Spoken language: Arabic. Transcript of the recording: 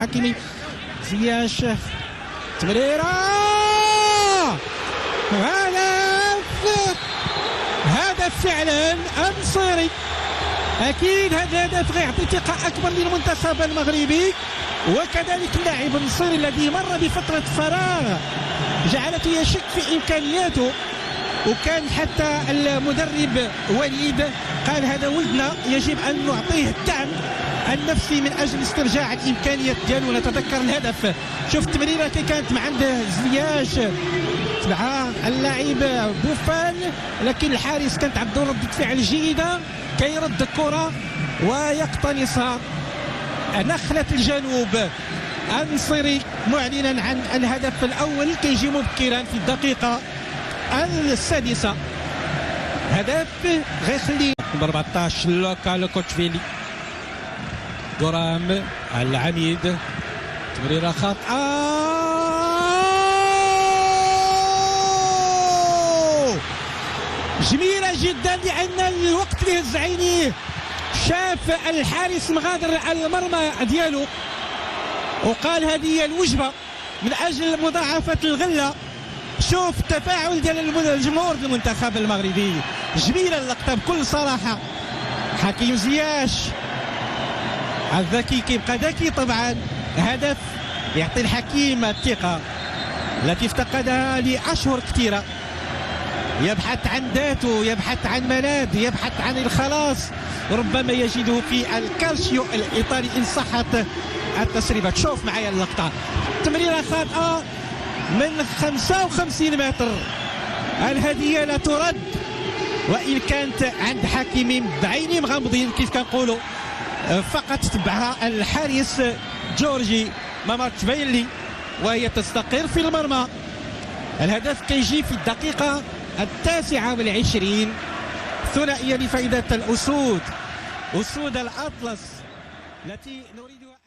حكيمي زياش تمريرة هدف فعلا أنصيري. أكيد هذا الهدف غيعطي ثقة أكبر للمنتخب المغربي، وكذلك اللاعب النصيري الذي مر بفترة فراغ جعلته يشك في إمكانياته، وكان حتى المدرب وليد قال هذا ولدنا يجب أن نعطيه الدعم النفسي من أجل استرجاع الإمكانيات ديالو. نتذكر الهدف، شوف التمريرة كي كانت مع عند زياش مع اللاعب بوفال، لكن الحارس كانت عنده ردة فعل جيدة كيرد الكرة ويقتنصها. نخلة الجنوب النصيري معلنا عن الهدف الأول كيجي مبكرا في الدقيقة السادسة. هدف غيخلي 14 لوكا كوتشفيلي غرام العميد تمريرة خاطئة جميلة جدا، لأن الوقت اللي هز عينيه شاف الحارس مغادر المرمى ديالو وقال هذه هي الوجبة من أجل مضاعفة الغلة. شوف التفاعل ديال الجمهور المنتخب المغربي، جميلة اللقطة بكل صراحة. حكيم زياش الذكي كيبقى ذكي طبعا، هدف يعطي الحكيم الثقة التي افتقدها لأشهر كثيرة. يبحث عن ذاته، يبحث عن ملاذ، يبحث عن الخلاص، ربما يجده في الكالسيو الإيطالي إن صحت التسريبة. شوف معايا اللقطة، تمريرة خاطئة من 55 متر، الهدية لا ترد، وإن كانت عند حكيمي بعيني مغمضين كيف كنقولوا، فقط تبعها الحارس جورجي مامارتشفيلي وهي تستقر في المرمى. الهدف كيجي في الدقيقة 29 ثنائية لفائدة الأسود، أسود الأطلس التي نريدها.